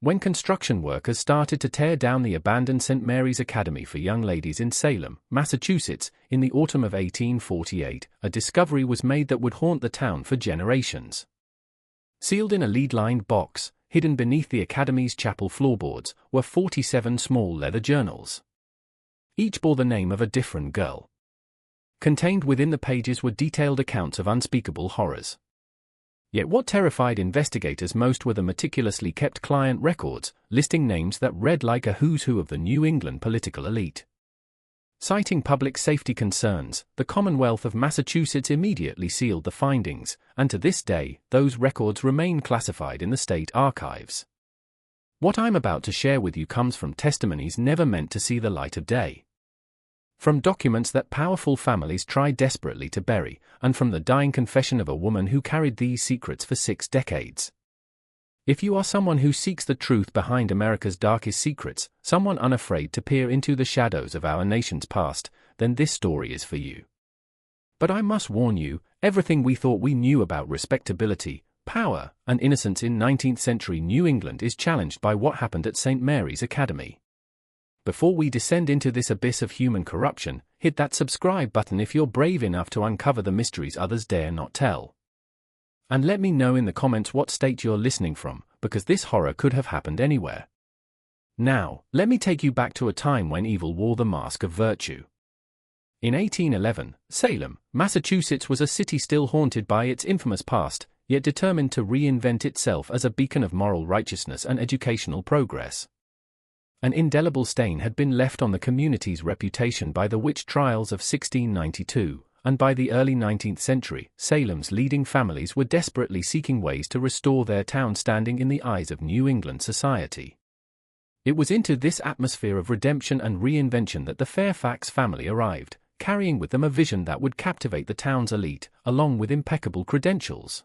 When construction workers started to tear down the abandoned St. Mary's Academy for Young Ladies in Salem, Massachusetts, in the autumn of 1848, a discovery was made that would haunt the town for generations. Sealed in a lead-lined box, hidden beneath the Academy's chapel floorboards, were 47 small leather journals. Each bore the name of a different girl. Contained within the pages were detailed accounts of unspeakable horrors. Yet what terrified investigators most were the meticulously kept client records, listing names that read like a who's who of the New England political elite. Citing public safety concerns, the Commonwealth of Massachusetts immediately sealed the findings, and to this day, those records remain classified in the state archives. What I'm about to share with you comes from testimonies never meant to see the light of day. From documents that powerful families tried desperately to bury, and from the dying confession of a woman who carried these secrets for 6 decades. If you are someone who seeks the truth behind America's darkest secrets, someone unafraid to peer into the shadows of our nation's past, then this story is for you. But I must warn you, everything we thought we knew about respectability, power, and innocence in 19th century New England is challenged by what happened at St. Mary's Academy. Before we descend into this abyss of human corruption, hit that subscribe button if you're brave enough to uncover the mysteries others dare not tell. And let me know in the comments what state you're listening from, because this horror could have happened anywhere. Now, let me take you back to a time when evil wore the mask of virtue. In 1811, Salem, Massachusetts was a city still haunted by its infamous past, yet determined to reinvent itself as a beacon of moral righteousness and educational progress. An indelible stain had been left on the community's reputation by the witch trials of 1692, and by the early 19th century, Salem's leading families were desperately seeking ways to restore their town standing in the eyes of New England society. It was into this atmosphere of redemption and reinvention that the Fairfax family arrived, carrying with them a vision that would captivate the town's elite, along with impeccable credentials.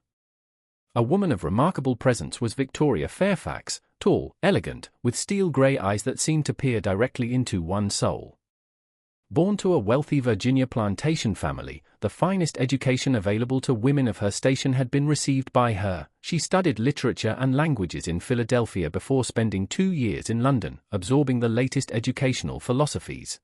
A woman of remarkable presence was Victoria Fairfax, tall, elegant, with steel-gray eyes that seemed to peer directly into one's soul. Born to a wealthy Virginia plantation family, the finest education available to women of her station had been received by her. She studied literature and languages in Philadelphia before spending 2 years in London, absorbing the latest educational philosophies.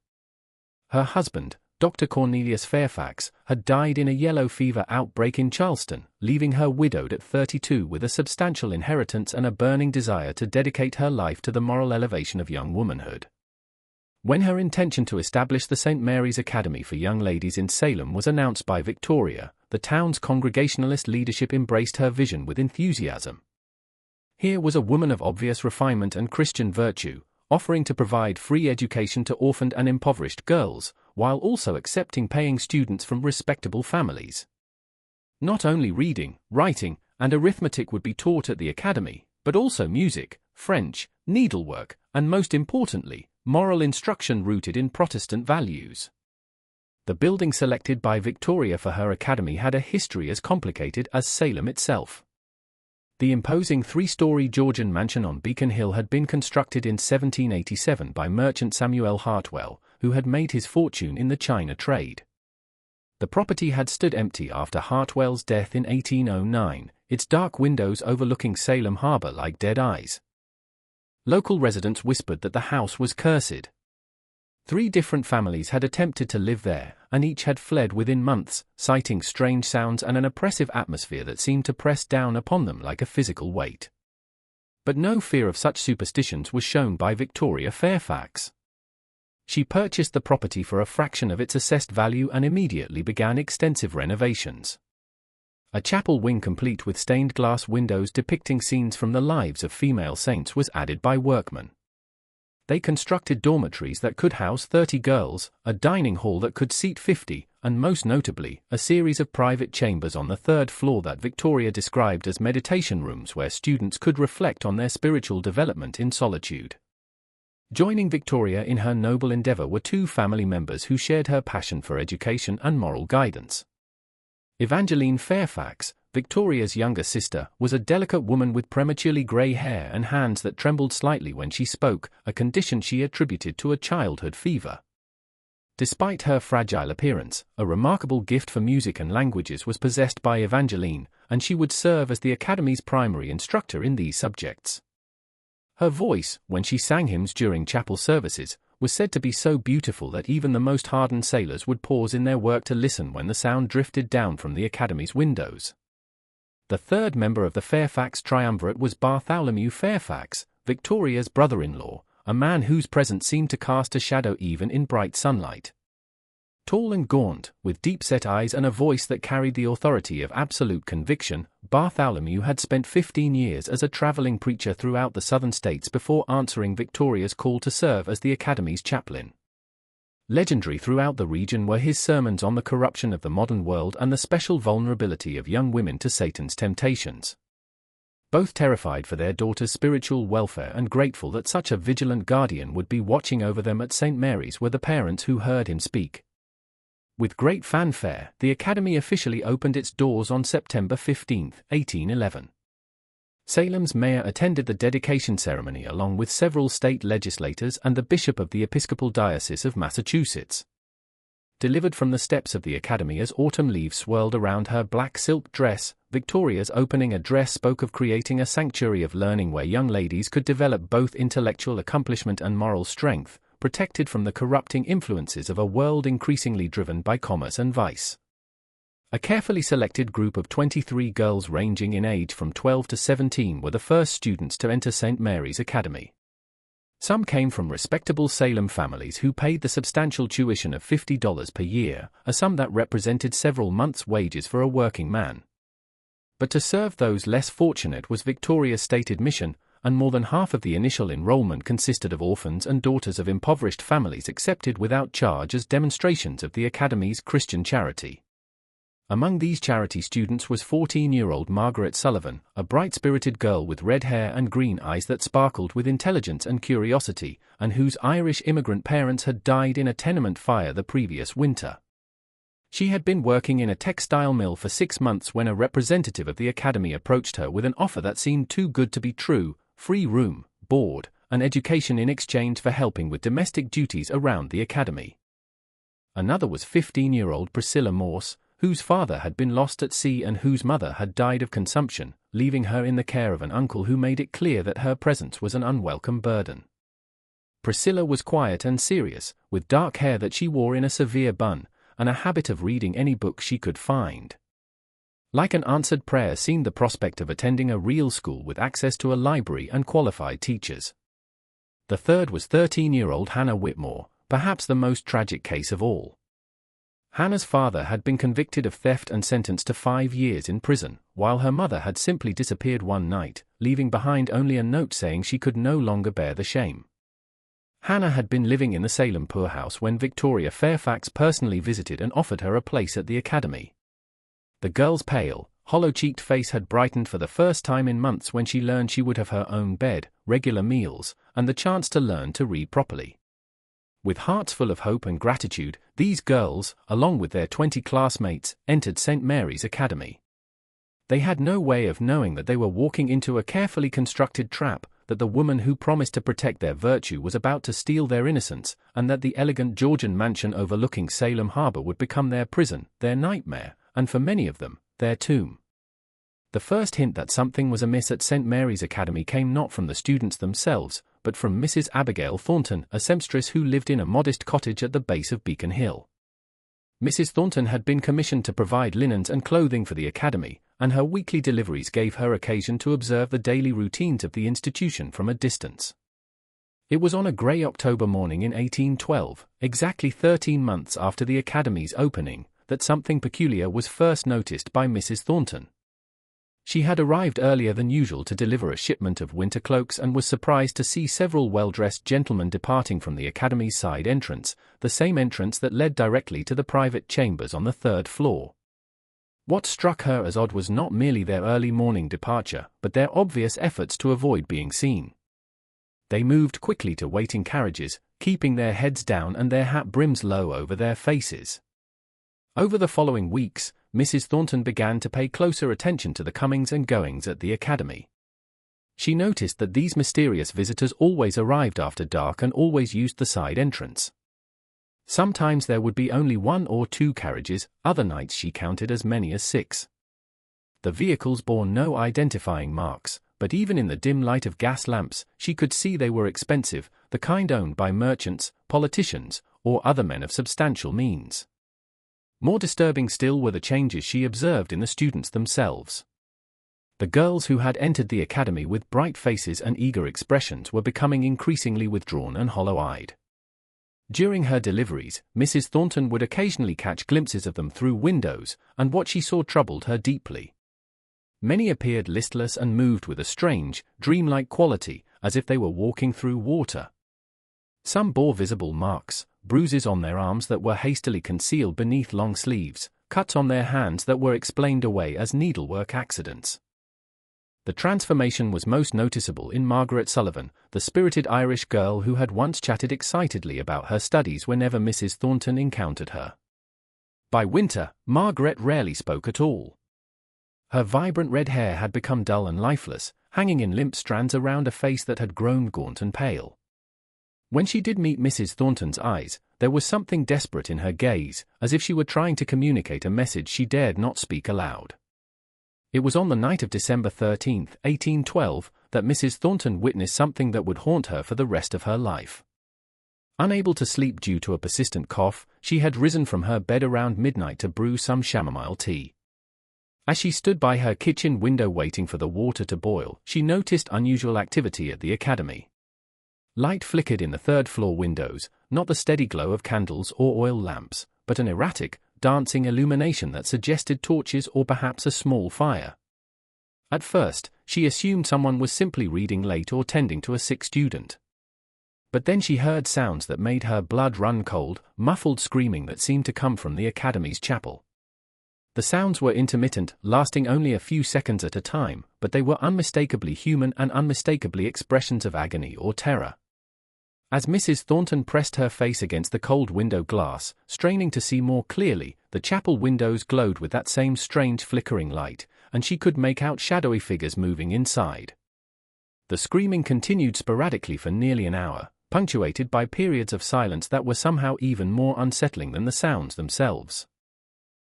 Her husband, Dr. Cornelius Fairfax, had died in a yellow fever outbreak in Charleston, leaving her widowed at 32 with a substantial inheritance and a burning desire to dedicate her life to the moral elevation of young womanhood. When her intention to establish the St. Mary's Academy for Young Ladies in Salem was announced by Victoria, the town's Congregationalist leadership embraced her vision with enthusiasm. Here was a woman of obvious refinement and Christian virtue, offering to provide free education to orphaned and impoverished girls, while also accepting paying students from respectable families. Not only reading, writing, and arithmetic would be taught at the academy, but also music, French, needlework, and most importantly, moral instruction rooted in Protestant values. The building selected by Victoria for her academy had a history as complicated as Salem itself. The imposing 3-story Georgian mansion on Beacon Hill had been constructed in 1787 by merchant Samuel Hartwell, who had made his fortune in the China trade. The property had stood empty after Hartwell's death in 1809, its dark windows overlooking Salem Harbor like dead eyes. Local residents whispered that the house was cursed. 3 different families had attempted to live there, and each had fled within months, citing strange sounds and an oppressive atmosphere that seemed to press down upon them like a physical weight. But no fear of such superstitions was shown by Victoria Fairfax. She purchased the property for a fraction of its assessed value and immediately began extensive renovations. A chapel wing complete with stained glass windows depicting scenes from the lives of female saints was added by workmen. They constructed dormitories that could house 30 girls, a dining hall that could seat 50, and most notably, a series of private chambers on the 3rd floor that Victoria described as meditation rooms where students could reflect on their spiritual development in solitude. Joining Victoria in her noble endeavor were 2 family members who shared her passion for education and moral guidance. Evangeline Fairfax, Victoria's younger sister, was a delicate woman with prematurely gray hair and hands that trembled slightly when she spoke, a condition she attributed to a childhood fever. Despite her fragile appearance, a remarkable gift for music and languages was possessed by Evangeline, and she would serve as the Academy's primary instructor in these subjects. Her voice, when she sang hymns during chapel services, was said to be so beautiful that even the most hardened sailors would pause in their work to listen when the sound drifted down from the academy's windows. The third member of the Fairfax triumvirate was Bartholomew Fairfax, Victoria's brother-in-law, a man whose presence seemed to cast a shadow even in bright sunlight. Tall and gaunt, with deep-set eyes and a voice that carried the authority of absolute conviction, Bartholomew had spent 15 years as a traveling preacher throughout the southern states before answering Victoria's call to serve as the Academy's chaplain. Legendary throughout the region were his sermons on the corruption of the modern world and the special vulnerability of young women to Satan's temptations. Both terrified for their daughter's spiritual welfare and grateful that such a vigilant guardian would be watching over them at St. Mary's were the parents who heard him speak. With great fanfare, the Academy officially opened its doors on September 15, 1811. Salem's mayor attended the dedication ceremony along with several state legislators and the bishop of the Episcopal Diocese of Massachusetts. Delivered from the steps of the Academy as autumn leaves swirled around her black silk dress, Victoria's opening address spoke of creating a sanctuary of learning where young ladies could develop both intellectual accomplishment and moral strength, protected from the corrupting influences of a world increasingly driven by commerce and vice. A carefully selected group of 23 girls ranging in age from 12 to 17 were the first students to enter St. Mary's Academy. Some came from respectable Salem families who paid the substantial tuition of $50 per year, a sum that represented several months' wages for a working man. But to serve those less fortunate was Victoria's stated mission, and more than half of the initial enrollment consisted of orphans and daughters of impoverished families accepted without charge as demonstrations of the Academy's Christian charity. Among these charity students was 14-year-old Margaret Sullivan, a bright-spirited girl with red hair and green eyes that sparkled with intelligence and curiosity, and whose Irish immigrant parents had died in a tenement fire the previous winter. She had been working in a textile mill for 6 months when a representative of the Academy approached her with an offer that seemed too good to be true: free room, board, and education in exchange for helping with domestic duties around the Academy. Another was 15-year-old Priscilla Morse, whose father had been lost at sea and whose mother had died of consumption, leaving her in the care of an uncle who made it clear that her presence was an unwelcome burden. Priscilla was quiet and serious, with dark hair that she wore in a severe bun, and a habit of reading any book she could find. Like an answered prayer seemed the prospect of attending a real school with access to a library and qualified teachers. The third was 13-year-old Hannah Whitmore, perhaps the most tragic case of all. Hannah's father had been convicted of theft and sentenced to 5 years in prison, while her mother had simply disappeared one night, leaving behind only a note saying she could no longer bear the shame. Hannah had been living in the Salem poorhouse when Victoria Fairfax personally visited and offered her a place at the Academy. The girl's pale, hollow-cheeked face had brightened for the first time in months when she learned she would have her own bed, regular meals, and the chance to learn to read properly. With hearts full of hope and gratitude, these girls, along with their 20 classmates, entered St. Mary's Academy. They had no way of knowing that they were walking into a carefully constructed trap, that the woman who promised to protect their virtue was about to steal their innocence, and that the elegant Georgian mansion overlooking Salem Harbor would become their prison, their nightmare, and for many of them, their tomb. The first hint that something was amiss at St. Mary's Academy came not from the students themselves, but from Mrs. Abigail Thornton, a seamstress who lived in a modest cottage at the base of Beacon Hill. Mrs. Thornton had been commissioned to provide linens and clothing for the Academy, and her weekly deliveries gave her occasion to observe the daily routines of the institution from a distance. It was on a grey October morning in 1812, exactly 13 months after the Academy's opening, that something peculiar was first noticed by Mrs. Thornton. She had arrived earlier than usual to deliver a shipment of winter cloaks and was surprised to see several well-dressed gentlemen departing from the Academy's side entrance, the same entrance that led directly to the private chambers on the 3rd floor. What struck her as odd was not merely their early morning departure, but their obvious efforts to avoid being seen. They moved quickly to waiting carriages, keeping their heads down and their hat brims low over their faces. Over the following weeks, Mrs. Thornton began to pay closer attention to the comings and goings at the Academy. She noticed that these mysterious visitors always arrived after dark and always used the side entrance. Sometimes there would be only 1 or 2 carriages, other nights she counted as many as 6. The vehicles bore no identifying marks, but even in the dim light of gas lamps, she could see they were expensive, the kind owned by merchants, politicians, or other men of substantial means. More disturbing still were the changes she observed in the students themselves. The girls who had entered the academy with bright faces and eager expressions were becoming increasingly withdrawn and hollow-eyed. During her deliveries, Mrs. Thornton would occasionally catch glimpses of them through windows, and what she saw troubled her deeply. Many appeared listless and moved with a strange, dreamlike quality, as if they were walking through water. Some bore visible marks, bruises on their arms that were hastily concealed beneath long sleeves, cuts on their hands that were explained away as needlework accidents. The transformation was most noticeable in Margaret Sullivan, the spirited Irish girl who had once chatted excitedly about her studies whenever Mrs. Thornton encountered her. By winter, Margaret rarely spoke at all. Her vibrant red hair had become dull and lifeless, hanging in limp strands around a face that had grown gaunt and pale. When she did meet Mrs. Thornton's eyes, there was something desperate in her gaze, as if she were trying to communicate a message she dared not speak aloud. It was on the night of December 13, 1812, that Mrs. Thornton witnessed something that would haunt her for the rest of her life. Unable to sleep due to a persistent cough, she had risen from her bed around midnight to brew some chamomile tea. As she stood by her kitchen window waiting for the water to boil, she noticed unusual activity at the academy. Light flickered in the third-floor windows, not the steady glow of candles or oil lamps, but an erratic, dancing illumination that suggested torches or perhaps a small fire. At first, she assumed someone was simply reading late or tending to a sick student. But then she heard sounds that made her blood run cold, muffled screaming that seemed to come from the academy's chapel. The sounds were intermittent, lasting only a few seconds at a time, but they were unmistakably human and unmistakably expressions of agony or terror. As Mrs. Thornton pressed her face against the cold window glass, straining to see more clearly, the chapel windows glowed with that same strange flickering light, and she could make out shadowy figures moving inside. The screaming continued sporadically for nearly an hour, punctuated by periods of silence that were somehow even more unsettling than the sounds themselves.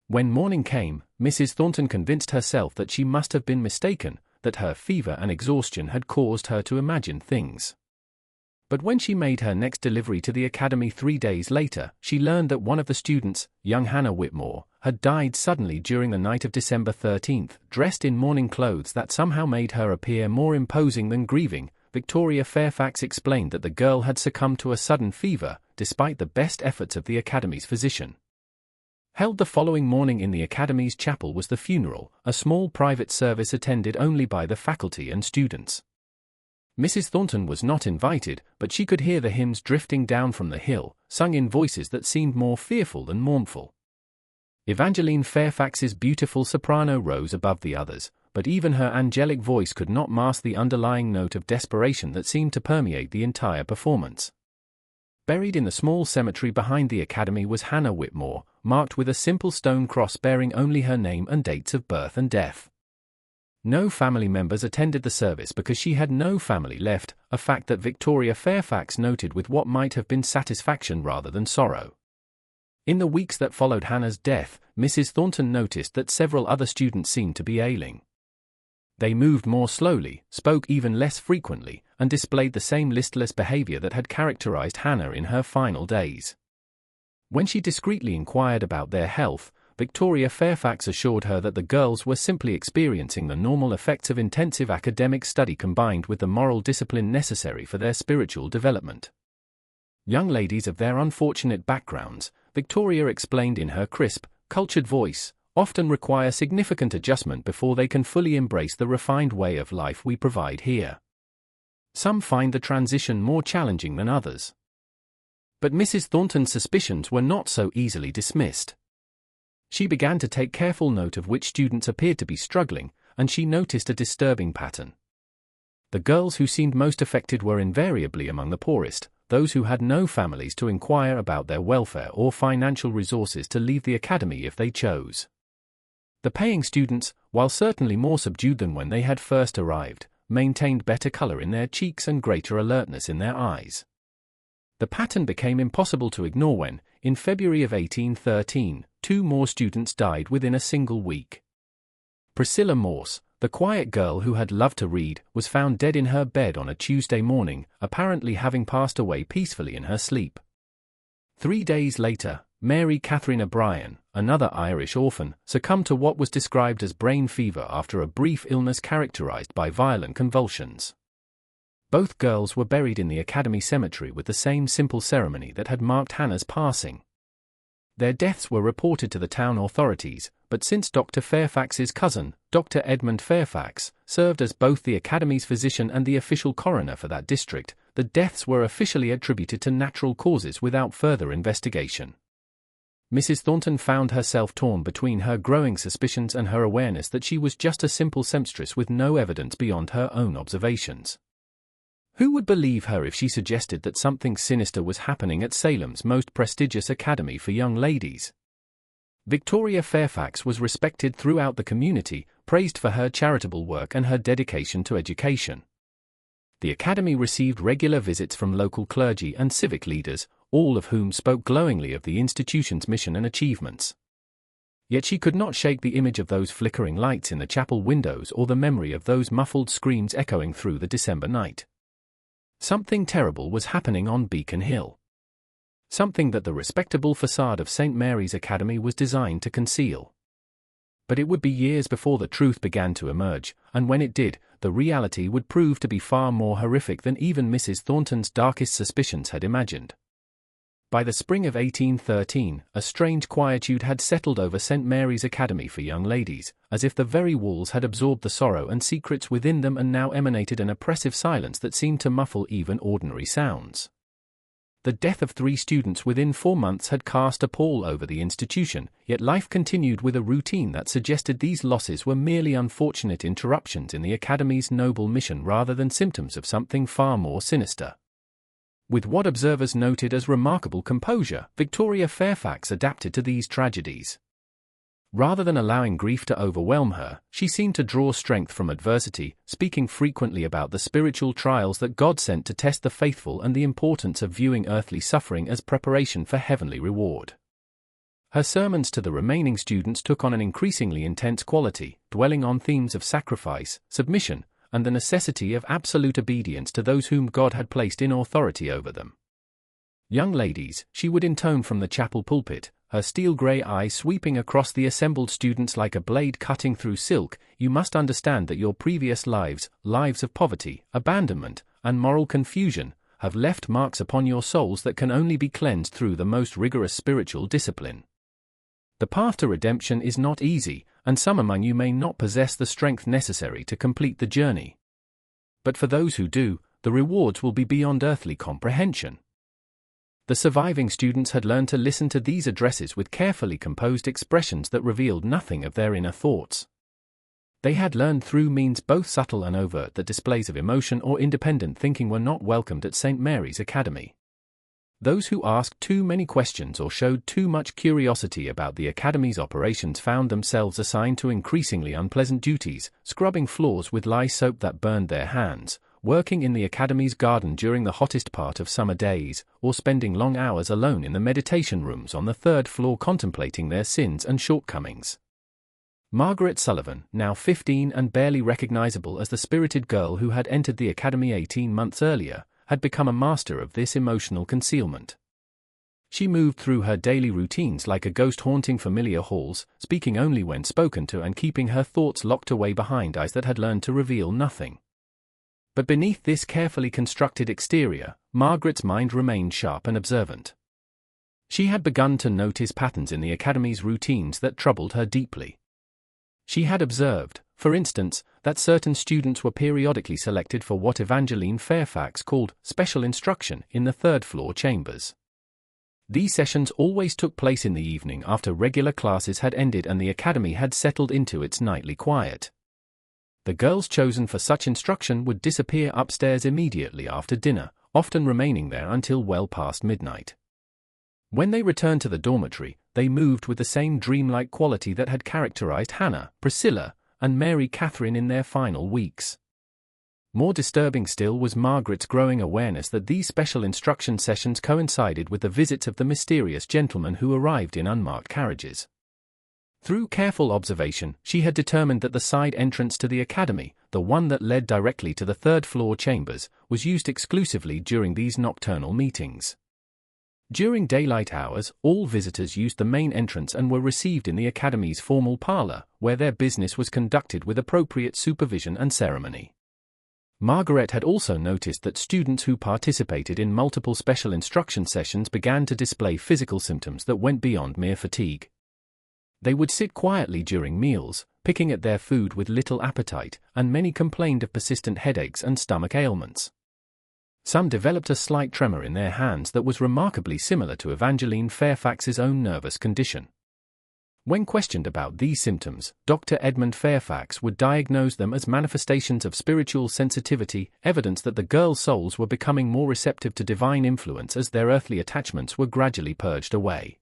When morning came, Mrs. Thornton convinced herself that she must have been mistaken, that her fever and exhaustion had caused her to imagine things. But when she made her next delivery to the academy 3 days later, she learned that one of the students, young Hannah Whitmore, had died suddenly during the night of December 13th, dressed in mourning clothes that somehow made her appear more imposing than grieving. Victoria Fairfax explained that the girl had succumbed to a sudden fever, despite the best efforts of the academy's physician. Held the following morning in the academy's chapel was the funeral, a small private service attended only by the faculty and students. Mrs. Thornton was not invited, but she could hear the hymns drifting down from the hill, sung in voices that seemed more fearful than mournful. Evangeline Fairfax's beautiful soprano rose above the others, but even her angelic voice could not mask the underlying note of desperation that seemed to permeate the entire performance. Buried in the small cemetery behind the academy was Hannah Whitmore, marked with a simple stone cross bearing only her name and dates of birth and death. No family members attended the service because she had no family left, a fact that Victoria Fairfax noted with what might have been satisfaction rather than sorrow. In the weeks that followed Hannah's death, Mrs. Thornton noticed that several other students seemed to be ailing. They moved more slowly, spoke even less frequently, and displayed the same listless behavior that had characterized Hannah in her final days. When she discreetly inquired about their health, Victoria Fairfax assured her that the girls were simply experiencing the normal effects of intensive academic study combined with the moral discipline necessary for their spiritual development. Young ladies of their unfortunate backgrounds, Victoria explained in her crisp, cultured voice, often require significant adjustment before they can fully embrace the refined way of life we provide here. Some find the transition more challenging than others. But Mrs. Thornton's suspicions were not so easily dismissed. She began to take careful note of which students appeared to be struggling, and she noticed a disturbing pattern. The girls who seemed most affected were invariably among the poorest, those who had no families to inquire about their welfare or financial resources to leave the academy if they chose. The paying students, while certainly more subdued than when they had first arrived, maintained better color in their cheeks and greater alertness in their eyes. The pattern became impossible to ignore when, in February of 1813, 2 more students died within a single week. Priscilla Morse, the quiet girl who had loved to read, was found dead in her bed on a Tuesday morning, apparently having passed away peacefully in her sleep. 3 days later, Mary Catherine O'Brien, another Irish orphan, succumbed to what was described as brain fever after a brief illness characterized by violent convulsions. Both girls were buried in the Academy Cemetery with the same simple ceremony that had marked Hannah's passing. Their deaths were reported to the town authorities, but since Dr. Fairfax's cousin, Dr. Edmund Fairfax, served as both the Academy's physician and the official coroner for that district, the deaths were officially attributed to natural causes without further investigation. Mrs. Thornton found herself torn between her growing suspicions and her awareness that she was just a simple seamstress with no evidence beyond her own observations. Who would believe her if she suggested that something sinister was happening at Salem's most prestigious academy for young ladies? Victoria Fairfax was respected throughout the community, praised for her charitable work and her dedication to education. The academy received regular visits from local clergy and civic leaders, all of whom spoke glowingly of the institution's mission and achievements. Yet she could not shake the image of those flickering lights in the chapel windows or the memory of those muffled screams echoing through the December night. Something terrible was happening on Beacon Hill. Something that the respectable facade of St. Mary's Academy was designed to conceal. But it would be years before the truth began to emerge, and when it did, the reality would prove to be far more horrific than even Mrs. Thornton's darkest suspicions had imagined. By the spring of 1813, a strange quietude had settled over St. Mary's Academy for young ladies, as if the very walls had absorbed the sorrow and secrets within them and now emanated an oppressive silence that seemed to muffle even ordinary sounds. The death of 3 students within 4 months had cast a pall over the institution, yet life continued with a routine that suggested these losses were merely unfortunate interruptions in the Academy's noble mission rather than symptoms of something far more sinister. With what observers noted as remarkable composure, Victoria Fairfax adapted to these tragedies. Rather than allowing grief to overwhelm her, she seemed to draw strength from adversity, speaking frequently about the spiritual trials that God sent to test the faithful and the importance of viewing earthly suffering as preparation for heavenly reward. Her sermons to the remaining students took on an increasingly intense quality, dwelling on themes of sacrifice, submission, and the necessity of absolute obedience to those whom God had placed in authority over them. Young ladies, she would intone from the chapel pulpit, her steel-grey eye sweeping across the assembled students like a blade cutting through silk, you must understand that your previous lives, lives of poverty, abandonment, and moral confusion, have left marks upon your souls that can only be cleansed through the most rigorous spiritual discipline. The path to redemption is not easy, and some among you may not possess the strength necessary to complete the journey. But for those who do, the rewards will be beyond earthly comprehension. The surviving students had learned to listen to these addresses with carefully composed expressions that revealed nothing of their inner thoughts. They had learned through means both subtle and overt that displays of emotion or independent thinking were not welcomed at St. Mary's Academy. Those who asked too many questions or showed too much curiosity about the Academy's operations found themselves assigned to increasingly unpleasant duties, scrubbing floors with lye soap that burned their hands, working in the Academy's garden during the hottest part of summer days, or spending long hours alone in the meditation rooms on the 3rd floor contemplating their sins and shortcomings. Margaret Sullivan, now 15 and barely recognizable as the spirited girl who had entered the Academy 18 months earlier, had become a master of this emotional concealment. She moved through her daily routines like a ghost haunting familiar halls, speaking only when spoken to and keeping her thoughts locked away behind eyes that had learned to reveal nothing. But beneath this carefully constructed exterior, Margaret's mind remained sharp and observant. She had begun to notice patterns in the Academy's routines that troubled her deeply. She had observed, for instance, that certain students were periodically selected for what Evangeline Fairfax called special instruction in the 3rd floor chambers. These sessions always took place in the evening after regular classes had ended and the Academy had settled into its nightly quiet. The girls chosen for such instruction would disappear upstairs immediately after dinner, often remaining there until well past midnight. When they returned to the dormitory, they moved with the same dreamlike quality that had characterized Hannah, Priscilla, and Mary Catherine in their final weeks. More disturbing still was Margaret's growing awareness that these special instruction sessions coincided with the visits of the mysterious gentlemen who arrived in unmarked carriages. Through careful observation, she had determined that the side entrance to the academy, the one that led directly to the third-floor chambers, was used exclusively during these nocturnal meetings. During daylight hours, all visitors used the main entrance and were received in the academy's formal parlor, where their business was conducted with appropriate supervision and ceremony. Margaret had also noticed that students who participated in multiple special instruction sessions began to display physical symptoms that went beyond mere fatigue. They would sit quietly during meals, picking at their food with little appetite, and many complained of persistent headaches and stomach ailments. Some developed a slight tremor in their hands that was remarkably similar to Evangeline Fairfax's own nervous condition. When questioned about these symptoms, Dr. Edmund Fairfax would diagnose them as manifestations of spiritual sensitivity, evidence that the girls' souls were becoming more receptive to divine influence as their earthly attachments were gradually purged away.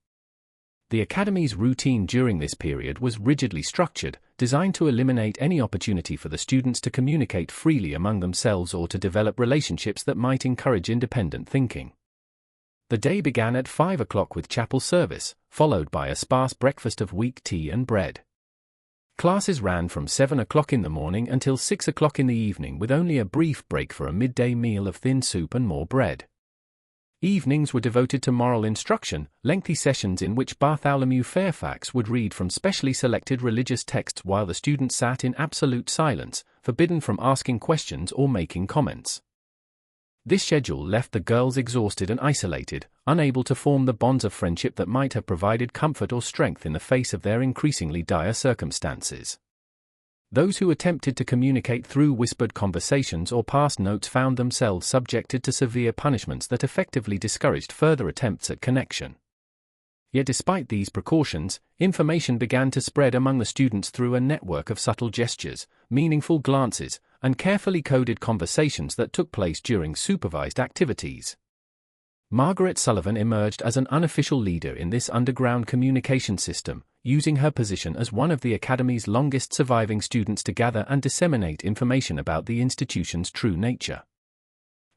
The Academy's routine during this period was rigidly structured, designed to eliminate any opportunity for the students to communicate freely among themselves or to develop relationships that might encourage independent thinking. The day began at 5 o'clock with chapel service, followed by a sparse breakfast of weak tea and bread. Classes ran from 7 o'clock in the morning until 6 o'clock in the evening, with only a brief break for a midday meal of thin soup and more bread. Evenings were devoted to moral instruction, lengthy sessions in which Bartholomew Fairfax would read from specially selected religious texts while the students sat in absolute silence, forbidden from asking questions or making comments. This schedule left the girls exhausted and isolated, unable to form the bonds of friendship that might have provided comfort or strength in the face of their increasingly dire circumstances. Those who attempted to communicate through whispered conversations or passed notes found themselves subjected to severe punishments that effectively discouraged further attempts at connection. Yet despite these precautions, information began to spread among the students through a network of subtle gestures, meaningful glances, and carefully coded conversations that took place during supervised activities. Margaret Sullivan emerged as an unofficial leader in this underground communication system, using her position as one of the Academy's longest surviving students to gather and disseminate information about the institution's true nature.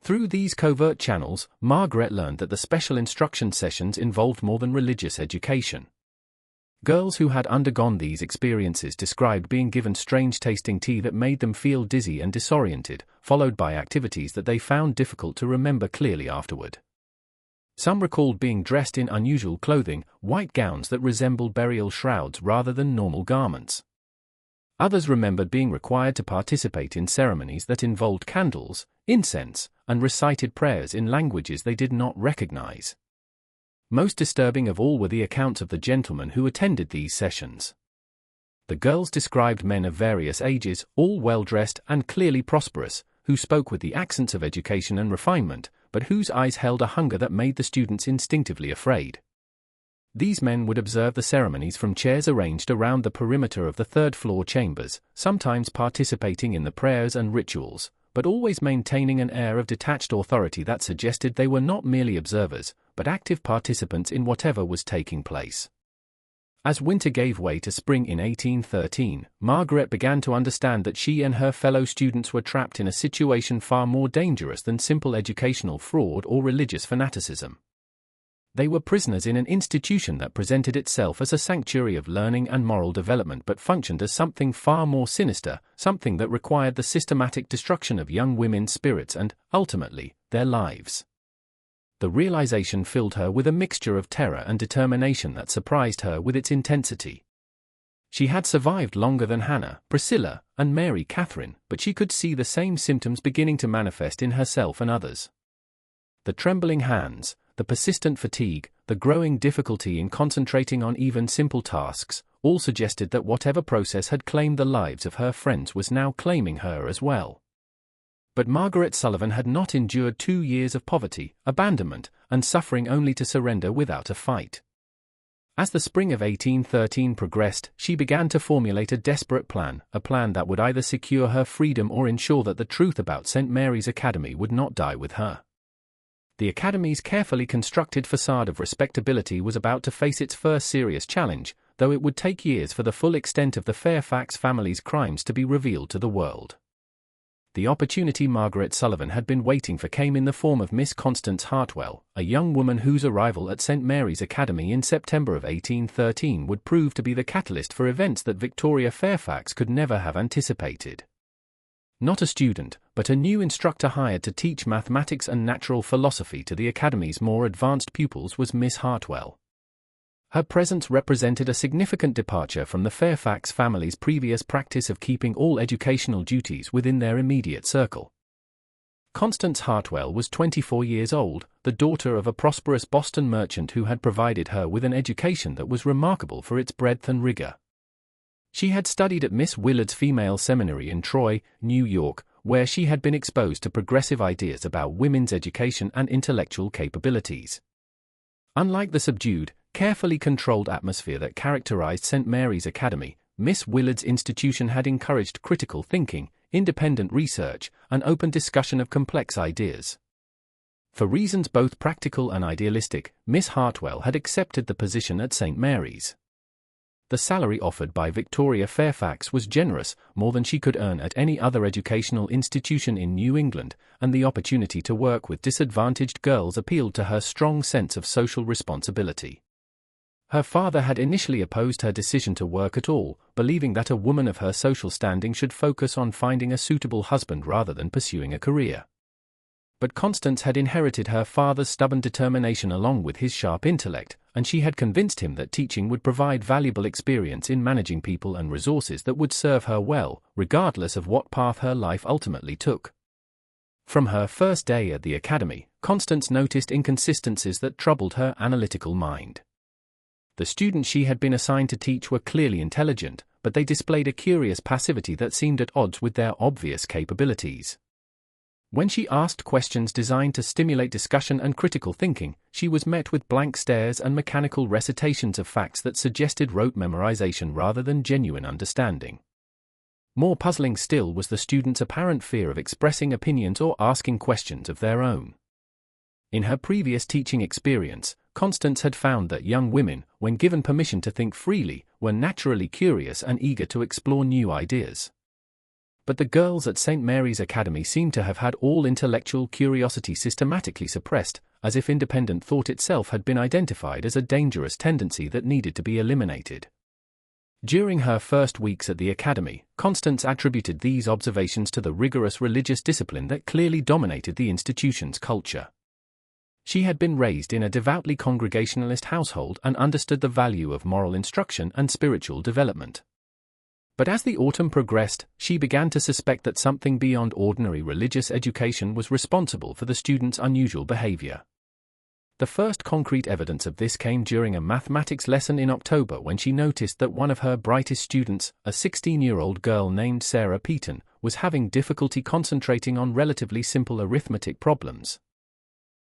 Through these covert channels, Margaret learned that the special instruction sessions involved more than religious education. Girls who had undergone these experiences described being given strange-tasting tea that made them feel dizzy and disoriented, followed by activities that they found difficult to remember clearly afterward. Some recalled being dressed in unusual clothing, white gowns that resembled burial shrouds rather than normal garments. Others remembered being required to participate in ceremonies that involved candles, incense, and recited prayers in languages they did not recognize. Most disturbing of all were the accounts of the gentlemen who attended these sessions. The girls described men of various ages, all well-dressed and clearly prosperous, who spoke with the accents of education and refinement, but whose eyes held a hunger that made the students instinctively afraid. These men would observe the ceremonies from chairs arranged around the perimeter of the third-floor chambers, sometimes participating in the prayers and rituals, but always maintaining an air of detached authority that suggested they were not merely observers, but active participants in whatever was taking place. As winter gave way to spring in 1813, Margaret began to understand that she and her fellow students were trapped in a situation far more dangerous than simple educational fraud or religious fanaticism. They were prisoners in an institution that presented itself as a sanctuary of learning and moral development but functioned as something far more sinister, something that required the systematic destruction of young women's spirits and, ultimately, their lives. The realization filled her with a mixture of terror and determination that surprised her with its intensity. She had survived longer than Hannah, Priscilla, and Mary Catherine, but she could see the same symptoms beginning to manifest in herself and others. The trembling hands, the persistent fatigue, the growing difficulty in concentrating on even simple tasks, all suggested that whatever process had claimed the lives of her friends was now claiming her as well. But Margaret Sullivan had not endured 2 years of poverty, abandonment, and suffering only to surrender without a fight. As the spring of 1813 progressed, she began to formulate a desperate plan, a plan that would either secure her freedom or ensure that the truth about St. Mary's Academy would not die with her. The Academy's carefully constructed facade of respectability was about to face its first serious challenge, though it would take years for the full extent of the Fairfax family's crimes to be revealed to the world. The opportunity Margaret Sullivan had been waiting for came in the form of Miss Constance Hartwell, a young woman whose arrival at St. Mary's Academy in September of 1813 would prove to be the catalyst for events that Victoria Fairfax could never have anticipated. Not a student, but a new instructor hired to teach mathematics and natural philosophy to the Academy's more advanced pupils was Miss Hartwell. Her presence represented a significant departure from the Fairfax family's previous practice of keeping all educational duties within their immediate circle. Constance Hartwell was 24 years old, the daughter of a prosperous Boston merchant who had provided her with an education that was remarkable for its breadth and rigor. She had studied at Miss Willard's Female Seminary in Troy, New York, where she had been exposed to progressive ideas about women's education and intellectual capabilities. Unlike the subdued, carefully controlled atmosphere that characterized St. Mary's Academy, Miss Willard's institution had encouraged critical thinking, independent research, and open discussion of complex ideas. For reasons both practical and idealistic, Miss Hartwell had accepted the position at St. Mary's. The salary offered by Victoria Fairfax was generous, more than she could earn at any other educational institution in New England, and the opportunity to work with disadvantaged girls appealed to her strong sense of social responsibility. Her father had initially opposed her decision to work at all, believing that a woman of her social standing should focus on finding a suitable husband rather than pursuing a career. But Constance had inherited her father's stubborn determination along with his sharp intellect, and she had convinced him that teaching would provide valuable experience in managing people and resources that would serve her well, regardless of what path her life ultimately took. From her first day at the academy, Constance noticed inconsistencies that troubled her analytical mind. The students she had been assigned to teach were clearly intelligent, but they displayed a curious passivity that seemed at odds with their obvious capabilities. When she asked questions designed to stimulate discussion and critical thinking, she was met with blank stares and mechanical recitations of facts that suggested rote memorization rather than genuine understanding. More puzzling still was the students' apparent fear of expressing opinions or asking questions of their own. In her previous teaching experience, Constance had found that young women, when given permission to think freely, were naturally curious and eager to explore new ideas. But the girls at St. Mary's Academy seemed to have had all intellectual curiosity systematically suppressed, as if independent thought itself had been identified as a dangerous tendency that needed to be eliminated. During her first weeks at the academy, Constance attributed these observations to the rigorous religious discipline that clearly dominated the institution's culture. She had been raised in a devoutly Congregationalist household and understood the value of moral instruction and spiritual development. But as the autumn progressed, she began to suspect that something beyond ordinary religious education was responsible for the students' unusual behavior. The first concrete evidence of this came during a mathematics lesson in October when she noticed that one of her brightest students, a 16-year-old girl named Sarah Peaton, was having difficulty concentrating on relatively simple arithmetic problems.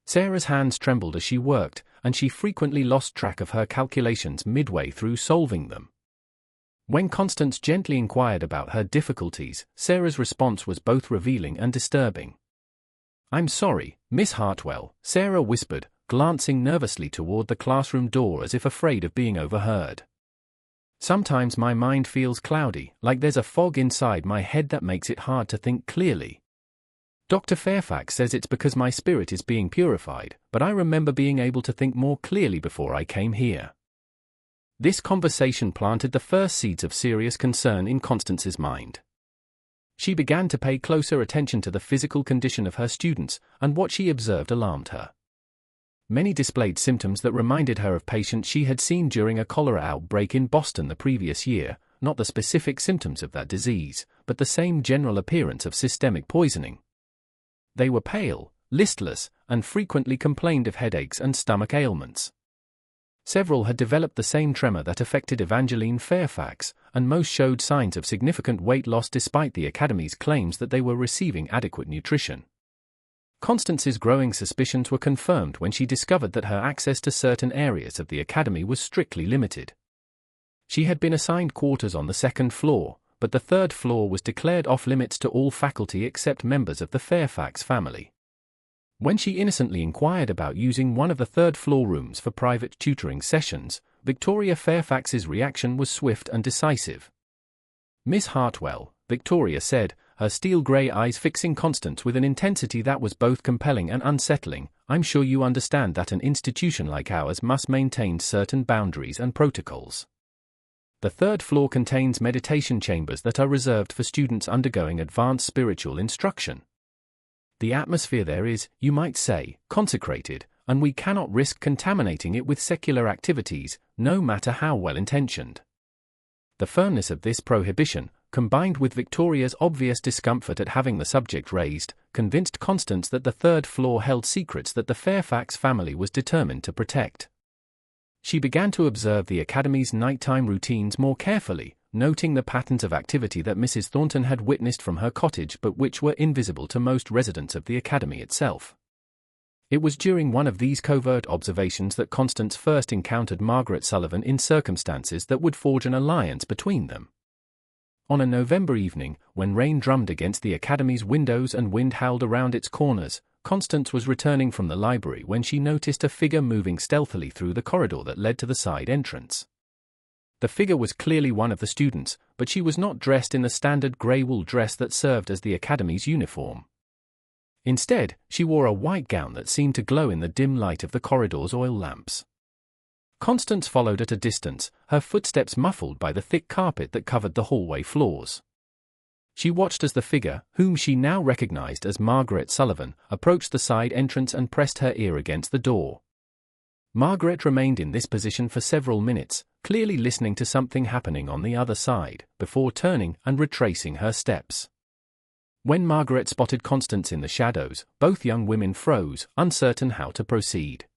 Sarah's hands trembled as she worked, and she frequently lost track of her calculations midway through solving them. When Constance gently inquired about her difficulties, Sarah's response was both revealing and disturbing. "I'm sorry, Miss Hartwell," Sarah whispered, glancing nervously toward the classroom door as if afraid of being overheard. "Sometimes my mind feels cloudy, like there's a fog inside my head that makes it hard to think clearly. Dr. Fairfax says it's because my spirit is being purified, but I remember being able to think more clearly before I came here." This conversation planted the first seeds of serious concern in Constance's mind. She began to pay closer attention to the physical condition of her students, and what she observed alarmed her. Many displayed symptoms that reminded her of patients she had seen during a cholera outbreak in Boston the previous year, not the specific symptoms of that disease, but the same general appearance of systemic poisoning. They were pale, listless, and frequently complained of headaches and stomach ailments. Several had developed the same tremor that affected Evangeline Fairfax, and most showed signs of significant weight loss despite the Academy's claims that they were receiving adequate nutrition. Constance's growing suspicions were confirmed when she discovered that her access to certain areas of the Academy was strictly limited. She had been assigned quarters on the second floor, but the third floor was declared off-limits to all faculty except members of the Fairfax family. When she innocently inquired about using one of the third-floor rooms for private tutoring sessions, Victoria Fairfax's reaction was swift and decisive. "Miss Hartwell," Victoria said, her steel-grey eyes fixing Constance with an intensity that was both compelling and unsettling. "I'm sure you understand that an institution like ours must maintain certain boundaries and protocols. The third floor contains meditation chambers that are reserved for students undergoing advanced spiritual instruction. The atmosphere there is, you might say, consecrated, and we cannot risk contaminating it with secular activities, no matter how well-intentioned." The firmness of this prohibition, combined with Victoria's obvious discomfort at having the subject raised, convinced Constance that the third floor held secrets that the Fairfax family was determined to protect. She began to observe the Academy's nighttime routines more carefully, noting the patterns of activity that Mrs. Thornton had witnessed from her cottage but which were invisible to most residents of the Academy itself. It was during one of these covert observations that Constance first encountered Margaret Sullivan in circumstances that would forge an alliance between them. On a November evening, when rain drummed against the Academy's windows and wind howled around its corners, Constance was returning from the library when she noticed a figure moving stealthily through the corridor that led to the side entrance. The figure was clearly one of the students, but she was not dressed in the standard grey wool dress that served as the Academy's uniform. Instead, she wore a white gown that seemed to glow in the dim light of the corridor's oil lamps. Constance followed at a distance, her footsteps muffled by the thick carpet that covered the hallway floors. She watched as the figure, whom she now recognized as Margaret Sullivan, approached the side entrance and pressed her ear against the door. Margaret remained in this position for several minutes, clearly listening to something happening on the other side, before turning and retracing her steps. When Margaret spotted Constance in the shadows, both young women froze, uncertain how to proceed.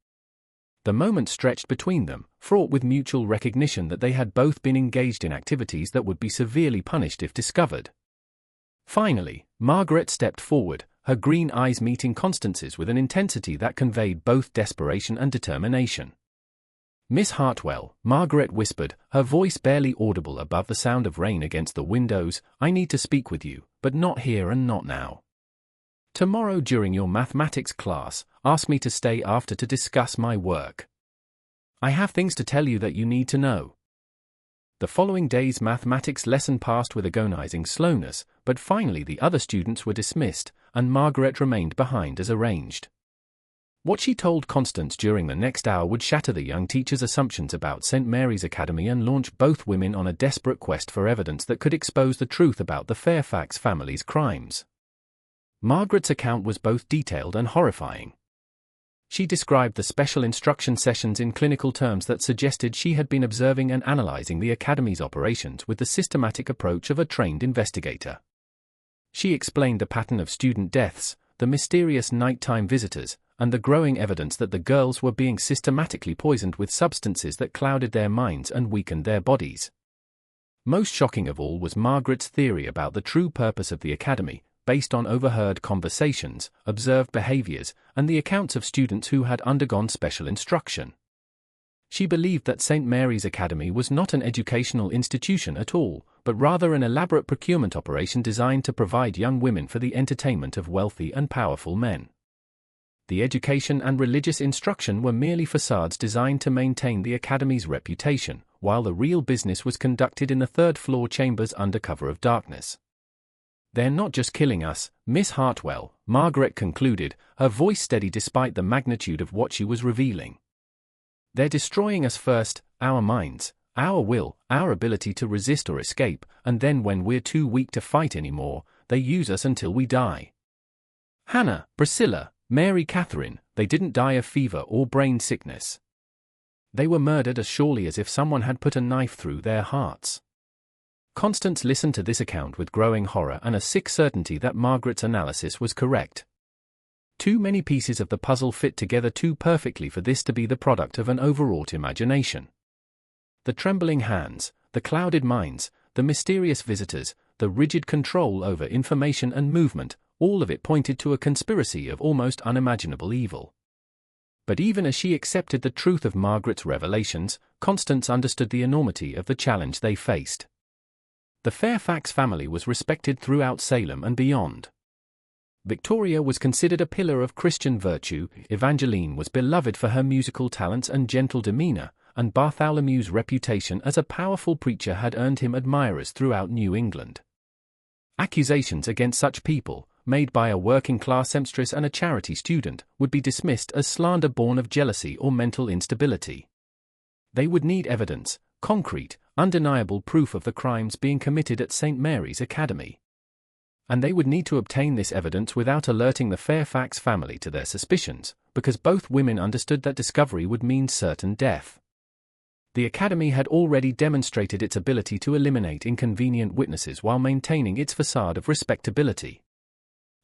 The moment stretched between them, fraught with mutual recognition that they had both been engaged in activities that would be severely punished if discovered. Finally, Margaret stepped forward, her green eyes meeting Constance's with an intensity that conveyed both desperation and determination. "Miss Hartwell," Margaret whispered, her voice barely audible above the sound of rain against the windows, "I need to speak with you, but not here and not now. Tomorrow during your mathematics class, ask me to stay after to discuss my work. I have things to tell you that you need to know." The following day's mathematics lesson passed with agonizing slowness, but finally the other students were dismissed, and Margaret remained behind as arranged. What she told Constance during the next hour would shatter the young teacher's assumptions about St. Mary's Academy and launch both women on a desperate quest for evidence that could expose the truth about the Fairfax family's crimes. Margaret's account was both detailed and horrifying. She described the special instruction sessions in clinical terms that suggested she had been observing and analyzing the Academy's operations with the systematic approach of a trained investigator. She explained the pattern of student deaths, the mysterious nighttime visitors, and the growing evidence that the girls were being systematically poisoned with substances that clouded their minds and weakened their bodies. Most shocking of all was Margaret's theory about the true purpose of the Academy, based on overheard conversations, observed behaviors, and the accounts of students who had undergone special instruction. She believed that St. Mary's Academy was not an educational institution at all, but rather an elaborate procurement operation designed to provide young women for the entertainment of wealthy and powerful men. The education and religious instruction were merely facades designed to maintain the Academy's reputation, while the real business was conducted in the third-floor chambers under cover of darkness. "They're not just killing us, Miss Hartwell," Margaret concluded, her voice steady despite the magnitude of what she was revealing. "They're destroying us first, our minds, our will, our ability to resist or escape, and then when we're too weak to fight anymore, they use us until we die. Hannah, Priscilla, Mary Catherine, they didn't die of fever or brain sickness. They were murdered as surely as if someone had put a knife through their hearts." Constance listened to this account with growing horror and a sick certainty that Margaret's analysis was correct. Too many pieces of the puzzle fit together too perfectly for this to be the product of an overwrought imagination. The trembling hands, the clouded minds, the mysterious visitors, the rigid control over information and movement, all of it pointed to a conspiracy of almost unimaginable evil. But even as she accepted the truth of Margaret's revelations, Constance understood the enormity of the challenge they faced. The Fairfax family was respected throughout Salem and beyond. Victoria was considered a pillar of Christian virtue, Evangeline was beloved for her musical talents and gentle demeanor, and Bartholomew's reputation as a powerful preacher had earned him admirers throughout New England. Accusations against such people, made by a working-class seamstress and a charity student, would be dismissed as slander born of jealousy or mental instability. They would need evidence, concrete, undeniable proof of the crimes being committed at St. Mary's Academy. And they would need to obtain this evidence without alerting the Fairfax family to their suspicions, because both women understood that discovery would mean certain death. The Academy had already demonstrated its ability to eliminate inconvenient witnesses while maintaining its facade of respectability.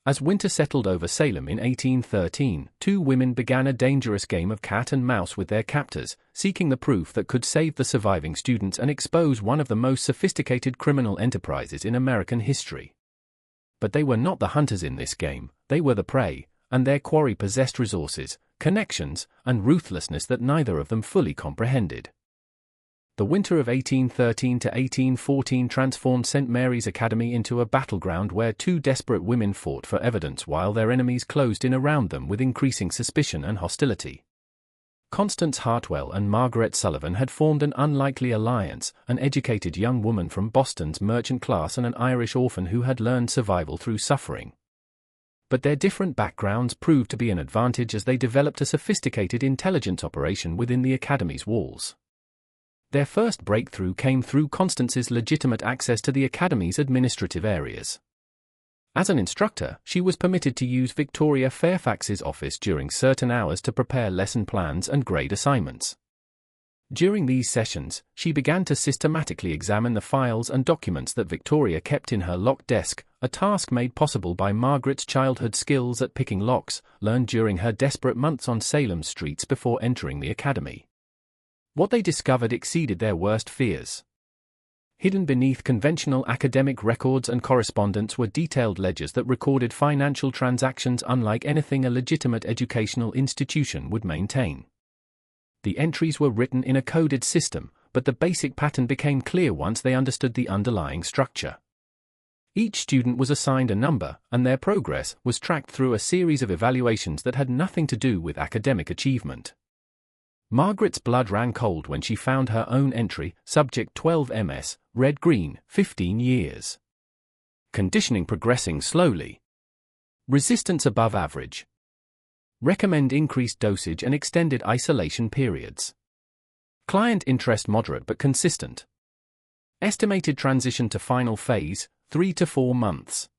As winter settled over Salem in 1813, two women began a dangerous game of cat and mouse with their captors, seeking the proof that could save the surviving students and expose one of the most sophisticated criminal enterprises in American history. But they were not the hunters in this game, they were the prey, and their quarry possessed resources, connections, and ruthlessness that neither of them fully comprehended. The winter of 1813 to 1814 transformed St. Mary's Academy into a battleground where two desperate women fought for evidence while their enemies closed in around them with increasing suspicion and hostility. Constance Hartwell and Margaret Sullivan had formed an unlikely alliance, an educated young woman from Boston's merchant class and an Irish orphan who had learned survival through suffering. But their different backgrounds proved to be an advantage as they developed a sophisticated intelligence operation within the Academy's walls. Their first breakthrough came through Constance's legitimate access to the Academy's administrative areas. As an instructor, she was permitted to use Victoria Fairfax's office during certain hours to prepare lesson plans and grade assignments. During these sessions, she began to systematically examine the files and documents that Victoria kept in her locked desk, a task made possible by Margaret's childhood skills at picking locks, learned during her desperate months on Salem streets before entering the Academy. What they discovered exceeded their worst fears. Hidden beneath conventional academic records and correspondence were detailed ledgers that recorded financial transactions unlike anything a legitimate educational institution would maintain. The entries were written in a coded system, but the basic pattern became clear once they understood the underlying structure. Each student was assigned a number, and their progress was tracked through a series of evaluations that had nothing to do with academic achievement. Margaret's blood ran cold when she found her own entry, subject 12 MS, red-green, 15 years. Conditioning progressing slowly. Resistance above average. Recommend increased dosage and extended isolation periods. Client interest moderate but consistent. Estimated transition to final phase, 3 to 4 months.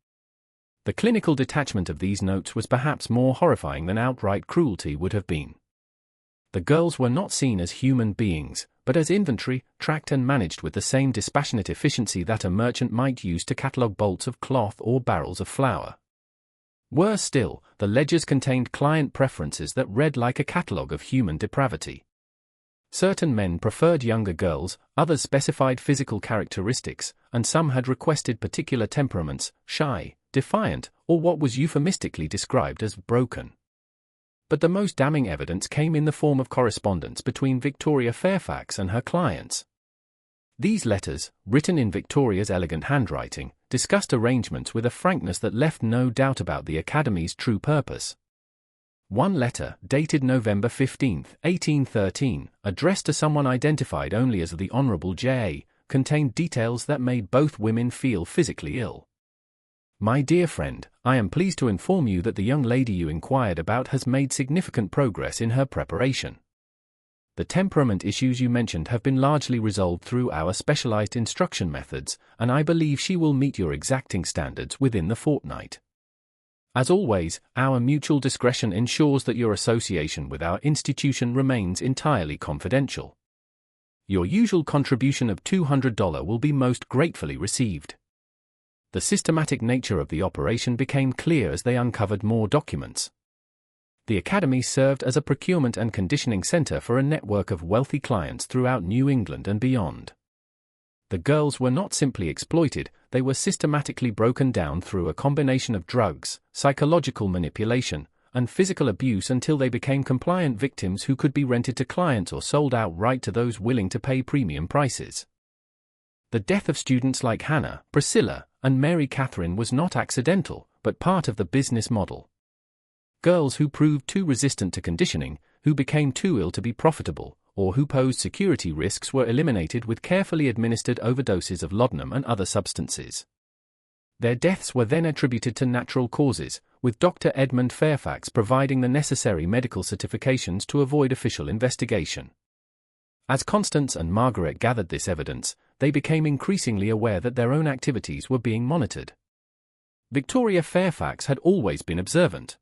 The clinical detachment of these notes was perhaps more horrifying than outright cruelty would have been. The girls were not seen as human beings, but as inventory, tracked and managed with the same dispassionate efficiency that a merchant might use to catalogue bolts of cloth or barrels of flour. Worse still, the ledgers contained client preferences that read like a catalogue of human depravity. Certain men preferred younger girls, others specified physical characteristics, and some had requested particular temperaments, shy, defiant, or what was euphemistically described as broken. But the most damning evidence came in the form of correspondence between Victoria Fairfax and her clients. These letters, written in Victoria's elegant handwriting, discussed arrangements with a frankness that left no doubt about the Academy's true purpose. One letter, dated November 15, 1813, addressed to someone identified only as the Honourable J.A., contained details that made both women feel physically ill. My dear friend, I am pleased to inform you that the young lady you inquired about has made significant progress in her preparation. The temperament issues you mentioned have been largely resolved through our specialized instruction methods, and I believe she will meet your exacting standards within the fortnight. As always, our mutual discretion ensures that your association with our institution remains entirely confidential. Your usual contribution of $200 will be most gratefully received. The systematic nature of the operation became clear as they uncovered more documents. The Academy served as a procurement and conditioning center for a network of wealthy clients throughout New England and beyond. The girls were not simply exploited, they were systematically broken down through a combination of drugs, psychological manipulation, and physical abuse until they became compliant victims who could be rented to clients or sold outright to those willing to pay premium prices. The death of students like Hannah, Priscilla, and Mary Catherine was not accidental, but part of the business model. Girls who proved too resistant to conditioning, who became too ill to be profitable, or who posed security risks were eliminated with carefully administered overdoses of laudanum and other substances. Their deaths were then attributed to natural causes, with Dr. Edmund Fairfax providing the necessary medical certifications to avoid official investigation. As Constance and Margaret gathered this evidence, they became increasingly aware that their own activities were being monitored. Victoria Fairfax had always been observant.